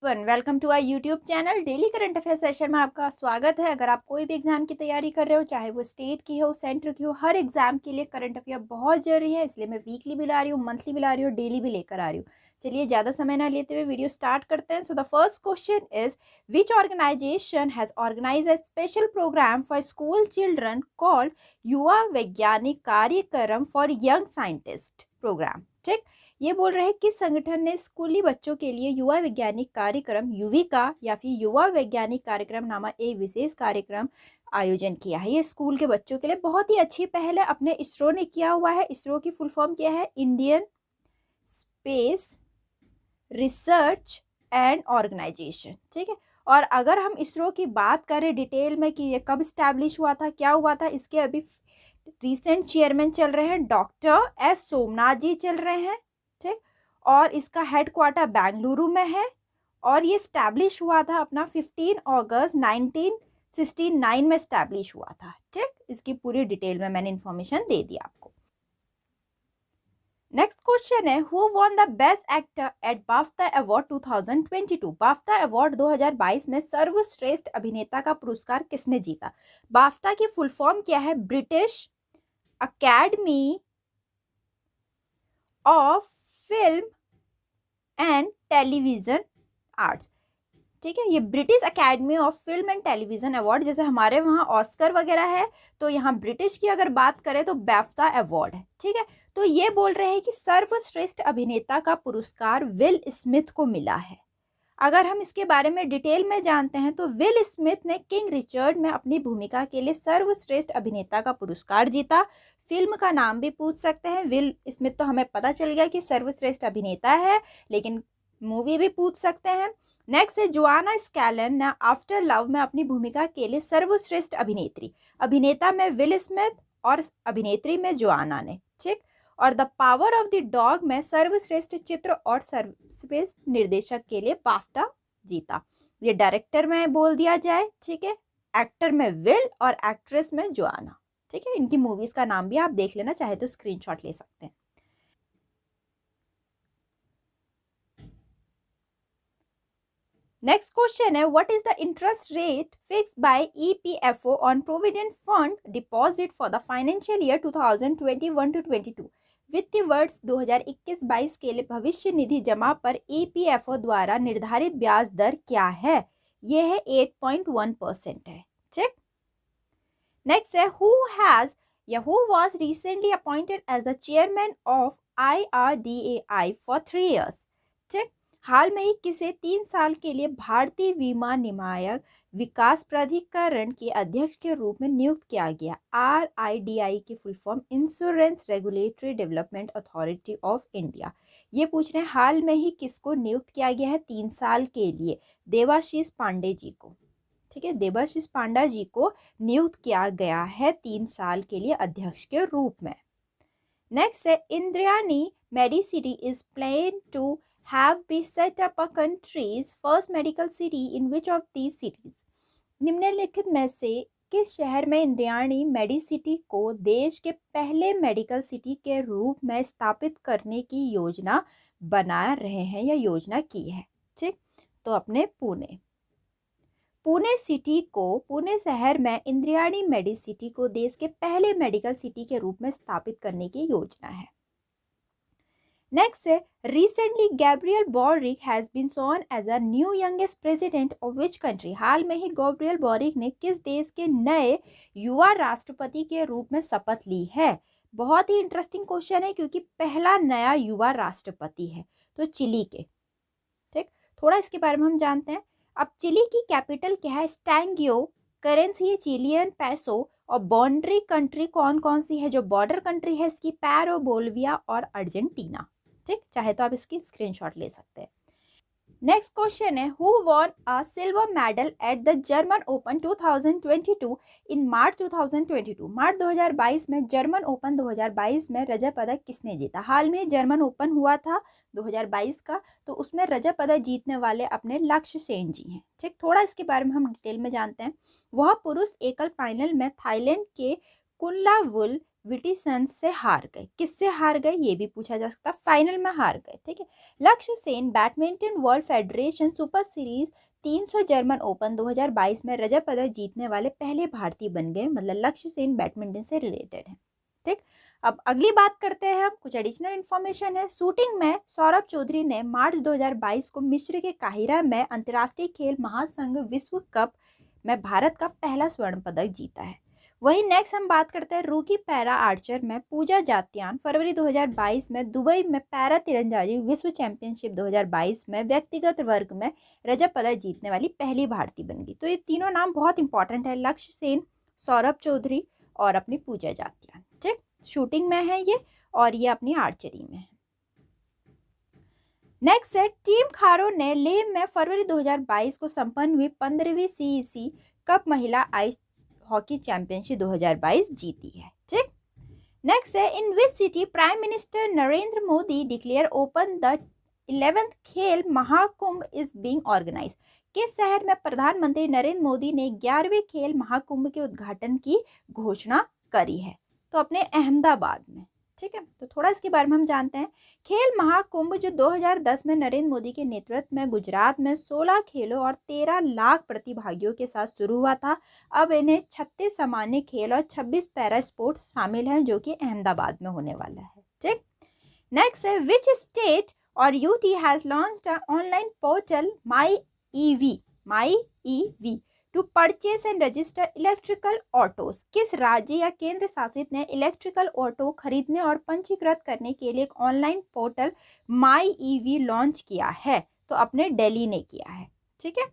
Everyone, welcome to our YouTube channel. Daily current affair session में आपका स्वागत है। अगर आप कोई भी एग्जाम की तैयारी कर रहे हो, चाहे वो स्टेट की हो, सेंटर की हो, हर एग्जाम के लिए करंट अफेयर बहुत जरूरी है। इसलिए मैं वीकली भी ला रही हूँ, मंथली भी ला रही हूँ, डेली भी लेकर आ रही हूँ। चलिए ज़्यादा समय ना लेते हुए वीडियो स्टार्ट करते हैं। So the first question is, which organisation has organise a special programme for school children called Yuva Vaigyanik कार्यक्रम फॉर यंग साइंटिस्ट प्रोग्राम। ठीक, ये बोल रहे हैं किस संगठन ने स्कूली बच्चों के लिए युवा वैज्ञानिक कार्यक्रम युविका या फिर युवा वैज्ञानिक कार्यक्रम नामक एक विशेष कार्यक्रम आयोजन किया है। ये स्कूल के बच्चों के लिए बहुत ही अच्छी पहल है। अपने इसरो ने किया हुआ है। इसरो की फुल फॉर्म क्या है? Indian space research and organisation. ठीक है, और अगर हम इसरो की बात करें डिटेल में कि ये कब स्टैब्लिश हुआ था, क्या हुआ था, इसके अभी रिसेंट चेयरमैन चल रहे हैं डॉक्टर एस सोमनाथ जी चल रहे हैं। ठीक, और इसका हेडक्वार्टर बेंगलुरु में है और ये स्टैब्लिश हुआ था अपना 15 अगस्त 1969 में स्टैब्लिश हुआ था। ठीक, इसकी पूरी डिटेल में मैंने इन्फॉर्मेशन दे दी आपको। नेक्स्ट क्वेश्चन है, who won the best actor eight BAFTA award 2022? BAFTA award 2022 में सर्वश्रेष्ठ अभिनेता का पुरस्कार किसने जीता? बाफ्टा की फुल फॉर्म क्या है? British academy of film and television arts. ठीक है, ये British academy of film and television award, जैसे हमारे वहाँ ऑस्कर वगैरह है, तो यहाँ ब्रिटिश की अगर बात करें तो बाफ्टा अवार्ड है। ठीक है, तो ये बोल रहे हैं कि सर्वश्रेष्ठ अभिनेता का पुरस्कार विल स्मिथ को मिला है। अगर हम इसके बारे में डिटेल में जानते हैं तो विल स्मिथ ने किंग रिचर्ड में अपनी भूमिका के लिए सर्वश्रेष्ठ अभिनेता का पुरस्कार जीता। फिल्म का नाम भी पूछ सकते हैं। विल स्मिथ तो हमें पता चल गया कि सर्वश्रेष्ठ अभिनेता है, लेकिन मूवी भी पूछ सकते हैं। नेक्स्ट है, जोआना स्कैलन ने आफ्टर लव में अपनी भूमिका के लिए सर्वश्रेष्ठ अभिनेत्री। अभिनेता में विल स्मिथ और अभिनेत्री में जोआना ने। ठीक, और the power of the dog में सर्वश्रेष्ठ चित्र और सर्वश्रेष्ठ निर्देशक के लिए बाफ्टा जीता। ये डायरेक्टर में बोल दिया जाए। ठीक है, एक्टर में विल और एक्ट्रेस में जोआना। ठीक है, इनकी मूवीज का नाम भी आप देख लेना, चाहे तो स्क्रीनशॉट ले सकते हैं। नेक्स्ट क्वेश्चन है, what is the interest rate fixed by EPFO on provident fund deposit for the financial year 2021 two 22? वित्तीय वर्ष 2021-22 के लिए भविष्य निधि जमा पर ईपीएफओ द्वारा निर्धारित ब्याज दर क्या है? यह है 8.1% है। ठीक, नेक्स्ट है, who was recently appointed as the chairman of IRDAI for 3 years? ठीक, हाल में ही किसे 3 साल के लिए भारतीय बीमा नियामक विकास प्राधिकरण के अध्यक्ष के रूप में नियुक्त किया गया? RIDI की full form insurance regulatory development authority of India. ये पूछ रहे हैं हाल में ही किसको नियुक्त किया गया है 3 साल के लिए? देवाशीष पांडे जी को। ठीक है, देवाशीष पांडा जी को नियुक्त किया गया है 3 साल के लिए अध्यक्ष के रूप में। नेक्स्ट है, Indrayani medicity is plan to have been set up a country's first medical city in which of these cities? निम्नलिखित में से किस शहर में इंद्रायणी मेडिसिटी को देश के पहले मेडिकल सिटी के रूप में स्थापित करने की योजना बना रहे हैं या योजना की है? ठीक, तो अपने पुणे शहर में इंद्रायणी मेडिसिटी को देश के पहले मेडिकल सिटी के रूप में स्थापित करने की योजना है। नेक्स्ट है, recently Gabriel Boric has been sworn as a new youngest president of which country? हाल में ही गैब्रियल बोरिक ने किस देश के नए युवा राष्ट्रपति के रूप में शपथ ली है? बहुत ही इंटरेस्टिंग क्वेश्चन है क्योंकि पहला नया युवा राष्ट्रपति है तो चिली के। ठीक, थोड़ा इसके बारे में हम जानते हैं। अब चिली की कैपिटल क्या है? स्टैंगियो। करेंसी है चिलियन पैसो। और बाउंड्री कंट्री कौन कौन सी है जो बॉर्डर कंट्री है इसकी? पेरू, बोलिविया और अर्जेंटीना। ठीक, चाहे तो आप इसकी स्क्रीनशॉट ले सकते हैं। नेक्स्ट क्वेश्चन है, who won a silver medal at the German open 2022 in March 2022? मार्च 2022 में जर्मन ओपन 2022 में रजत पदक किसने जीता? हाल में जर्मन ओपन हुआ था 2022 का, तो उसमें रजत पदक जीतने वाले अपने लक्ष्य सेन जी हैं। ठीक, थोड़ा इसके बारे में हम डिटेल में जानते हैं। वह पुरुष एकल फाइनल में थाईलैंड के कुनलावुल विटिसन से हार गए। किससे हार गए ये भी पूछा जा सकता, फाइनल में हार गए। ठीक है। लक्ष्य Sen badminton world federation super series 300 German open 2022 में रजत पदक जीतने वाले पहले भारतीय बन गए। मतलब लक्ष्य सेन बैडमिंटन से रिलेटेड है। ठीक। अब अगली बात करते हैं हम, कुछ एडिशनल इन्फॉर्मेशन है। शूटिंग में सौरभ चौधरी ने मार्च 2022 को मिस्र के काहिरा में अंतर्राष्ट्रीय खेल महासंघ विश्व कप में भारत का पहला स्वर्ण पदक जीता है। वहीं नेक्स्ट हम बात करते हैं रूकी पैरा आर्चर में पूजा जात्यान फरवरी 2022 में दुबई में पैरा तीरंदाजी विश्व चैंपियनशिप 2022 में व्यक्तिगत वर्ग में रजत पदक जीतने वाली पहली भारतीय बन गई। तो ये तीनों नाम बहुत इंपॉर्टेंट है, लक्ष्य सेन, सौरभ चौधरी और अपनी पूजा जात्यान। ठीक, शूटिंग में है ये और ये अपनी आर्चरी में है। नेक्स्ट है टीम खारो ने लेह में फरवरी 2022 को संपन्न हुई 15वीं सीईसी कप महिला आइस हॉकी चैंपियनशिप 2022 जीती है। ठीक। नेक्स्ट है in which city prime minister Narendra Modi declare open the 11th Khel Mahakumbh is being organise. किस शहर में प्रधानमंत्री नरेंद्र मोदी ने 11वें खेल महाकुंभ के उद्घाटन की घोषणा करी है? तो अपने अहमदाबाद में। ठीक है, तो थोड़ा इसके बारे में हम जानते हैं। खेल महाकुंभ जो 2010 में नरेंद्र मोदी के नेतृत्व में गुजरात में 16 खेलों और 13 लाख प्रतिभागियों के साथ शुरू हुआ था। अब इन्हें 36 सामान्य खेल और 26 पैरा स्पोर्ट्स शामिल हैं जो कि अहमदाबाद में होने वाला है। ठीक। नेक्स्ट है विच स्टेट और UT has launched a online portal my EV to purchase and register electrical autos. किस राज्य या केंद्र शासित ने इलेक्ट्रिकल ऑटो खरीदने और पंजीकृत करने के लिए एक online portal my EV launch किया है? तो अपने दिल्ली ने किया है। ठीक है।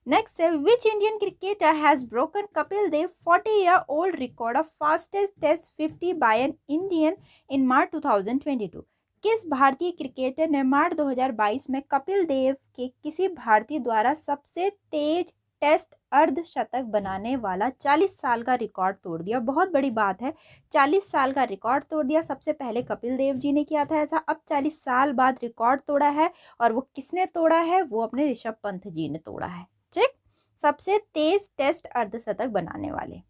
नेक्स्ट है which Indian cricketer has broken Kapil Dev 40-year-old record of fastest test 50 by an Indian in March 2022। किस भारतीय क्रिकेटर ने मार्च 2022 में कपिल देव के किसी भारतीय द्वारा सबसे तेज टेस्ट अर्धशतक बनाने वाला 40 साल का रिकॉर्ड तोड़ दिया? बहुत बड़ी बात है, 40 साल का रिकॉर्ड तोड़ दिया। सबसे पहले कपिल देव जी ने किया था ऐसा, अब 40 साल बाद रिकॉर्ड तोड़ा है। और वो किसने तोड़ा है? वो अपने ऋषभ पंत जी ने तोड़ा है। ठीक, सबसे तेज टेस्ट अर्धशतक बनाने वाले।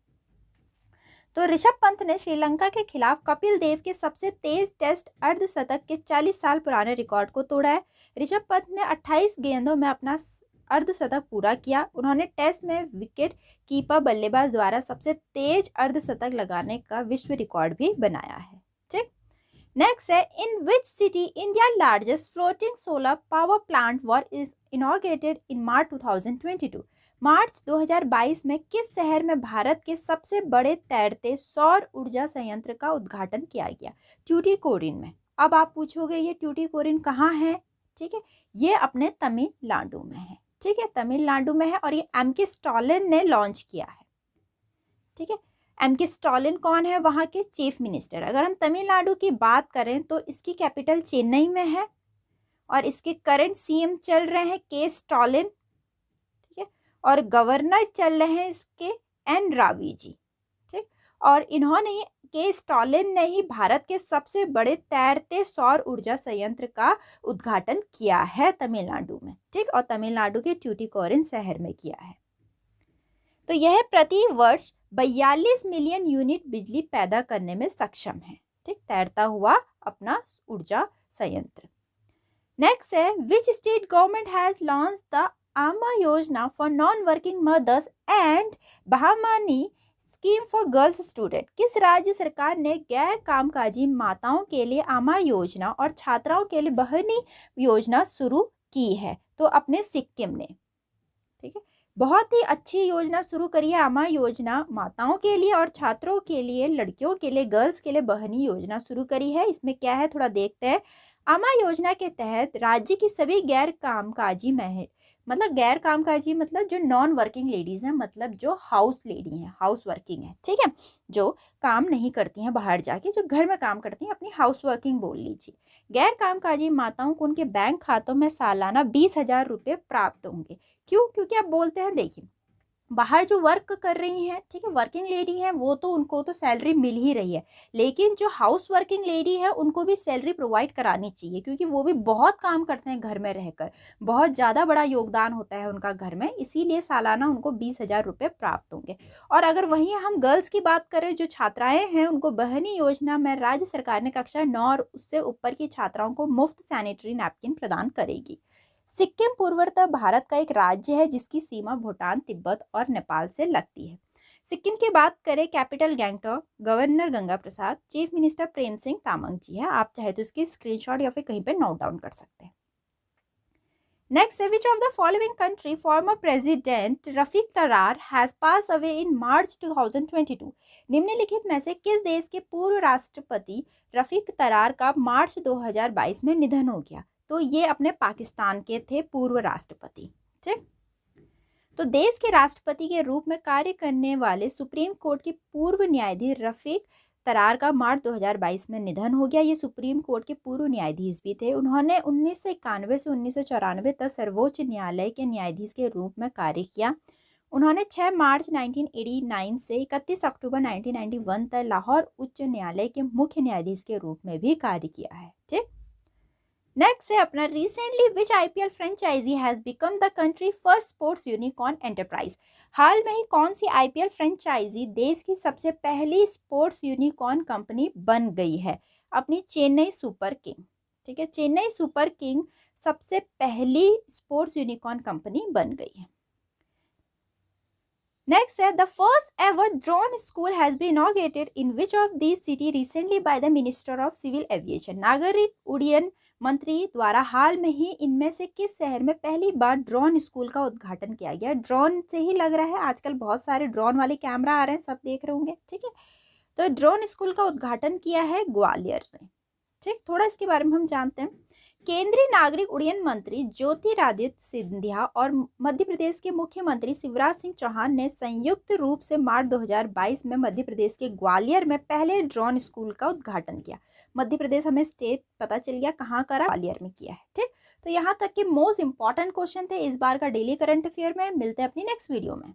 तो ऋषभ पंत ने श्रीलंका के खिलाफ कपिल देव के सबसे तेज टेस्ट अर्धशतक के 40 साल पुराने रिकॉर्ड को तोड़ा है। ऋषभ पंत ने 28 गेंदों में अपना अर्धशतक पूरा किया। उन्होंने टेस्ट में विकेट कीपर बल्लेबाज द्वारा सबसे तेज अर्धशतक लगाने का विश्व रिकॉर्ड भी बनाया है। ठीक। नेक्स्ट है in which city India largest floating solar power plant were is inaugurated in March 2022। मार्च 2022 में किस शहर में भारत के सबसे बड़े तैरते सौर ऊर्जा संयंत्र का उद्घाटन किया गया? ट्यूटिकोरिन में। अब आप पूछोगे ये ट्यूटिकोरिन कहाँ है? ठीक है, ये अपने तमिलनाडु में है। ठीक है, तमिलनाडु में है और ये एम.के. स्टालिन ने लॉन्च किया है। ठीक है, एम.के. स्टालिन कौन है? वहाँ के चीफ मिनिस्टर। अगर हम तमिलनाडु की बात करें तो इसकी कैपिटल चेन्नई में है और इसके करंट सीएम चल रहे हैं के स्टालिन। ठीक है, और गवर्नर चल रहे हैं इसके एन रावी जी। ठीक, और इन्होंने के स्टालिन ने ही भारत के सबसे बड़े तैरते सौर ऊर्जा संयंत्र का उद्घाटन किया है तमिलनाडु में। ठीक, और तमिलनाडु के ट्यूटिकोरिन शहर में किया है। तो यह प्रति वर्ष 42 मिलियन यूनिट बिजली पैदा करने में सक्षम है। ठीक, तैरता हुआ अपना ऊर्जा संयंत्र। नेक्स्ट है which state government has launch the Aama Yojana for non working mothers and Bahamani scheme for girls student. किस राज्य सरकार ने गैर कामकाजी माताओं के लिए आमा योजना और छात्राओं के लिए बहनी योजना शुरू की है? तो अपने सिक्किम ने। ठीक है, बहुत ही अच्छी योजना शुरू करी है आमा योजना, माताओं के लिए और छात्रों के लिए, लड़कियों के लिए, गर्ल्स के लिए बहनी योजना शुरू करी है। इसमें क्या है थोड़ा देखते हैं। आमा योजना के तहत राज्य की सभी गैर कामकाजी मतलब जो नॉन वर्किंग लेडीज हैं, मतलब जो हाउस लेडी हैं, हाउस वर्किंग है। ठीक है, जो काम नहीं करती हैं बाहर जाके, जो घर में काम करती हैं, अपनी हाउस वर्किंग बोल लीजिए। गैर कामकाजी माताओं को उनके बैंक खातों में सालाना 20,000 रुपये प्राप्त होंगे। क्यों? क्योंकि आप बोलते हैं, देखिए बाहर जो वर्क कर रही हैं, ठीक है, वर्किंग लेडी हैं, वो तो उनको तो सैलरी मिल ही रही है, लेकिन जो हाउस वर्किंग लेडी है उनको भी सैलरी प्रोवाइड करानी चाहिए, क्योंकि वो भी बहुत काम करते हैं घर में रहकर, बहुत ज़्यादा बड़ा योगदान होता है उनका घर में, इसीलिए सालाना उनको 20,000 रुपये प्राप्त होंगे। और अगर वहीं हम गर्ल्स की बात करें, जो छात्राएँ हैं, उनको बहनी योजना में राज्य सरकार ने कक्षा 9 और उससे ऊपर की छात्राओं को मुफ्त सैनिटरी नैपकिन प्रदान करेगी। सिक्किम पूर्वोत्तर भारत का एक राज्य है जिसकी सीमा भूटान, तिब्बत और नेपाल से लगती है। सिक्किम की बात करें, capital Gangtok, governor Ganga Prasad, chief minister Prem Singh Tamang जी है। आप चाहे तो इसकी स्क्रीनशॉट या फिर कहीं पे नोट डाउन कर सकते हैं। नेक्स्ट है, which of the following country former president Rafiq Tarar has pass away in March 2022। निम्नलिखित में से किस देश के पूर्व राष्ट्रपति रफीक तरार का मार्च 2022 में निधन हो गया? तो ये अपने पाकिस्तान के थे पूर्व राष्ट्रपति। ठीक, तो देश के राष्ट्रपति के रूप में कार्य करने वाले सुप्रीम कोर्ट के पूर्व न्यायाधीश रफीक तरार का मार्च 2022 में निधन हो गया। ये सुप्रीम कोर्ट के पूर्व न्यायाधीश भी थे। उन्होंने 1991 से 1994 तक सर्वोच्च न्यायालय के न्यायाधीश के रूप में कार्य किया। उन्होंने 6 मार्च 1989 से 31 अक्टूबर 1991 तक लाहौर उच्च न्यायालय के मुख्य न्यायाधीश के रूप में भी कार्य किया है। ठीक, नेक्स्ट है अपना, recently which IPL franchise has become the country first sports unicorn enterprise. हाल में ही कौन सी आईपीएल फ्रेंचाइजी देश की सबसे पहली स्पोर्ट्स यूनिकॉर्न कंपनी बन गई है? अपनी चेन्नई सुपर किंग। ठीक है, चेन्नई सुपर किंग सबसे पहली स्पोर्ट्स यूनिकॉर्न कंपनी बन गई है। नेक्स्ट है, the first ever drone school has been inaugurated in which of this city recently by the minister of civil aviation. नागरिक उड्डयन मंत्री द्वारा हाल में ही इनमें से किस शहर में पहली बार ड्रोन स्कूल का उद्घाटन किया गया? ड्रोन से ही लग रहा है, आजकल बहुत सारे ड्रोन वाले कैमरा आ रहे हैं, सब देख रहे होंगे। ठीक है, तो ड्रोन स्कूल का उद्घाटन किया है ग्वालियर ने। ठीक, थोड़ा इसके बारे में हम जानते हैं। केंद्रीय नागरिक उड्डयन मंत्री ज्योतिरादित्य सिंधिया और मध्य प्रदेश के मुख्यमंत्री शिवराज सिंह चौहान ने संयुक्त रूप से मार्च 2022 में मध्य प्रदेश के ग्वालियर में पहले ड्रोन स्कूल का उद्घाटन किया। मध्य प्रदेश, हमें स्टेट पता चल गया कहाँ करा, ग्वालियर में किया है। ठीक, तो यहाँ तक के मोस्ट इंपॉर्टेंट क्वेश्चन थे इस बार का डेली करंट अफेयर में। मिलते हैं अपनी नेक्स्ट वीडियो में।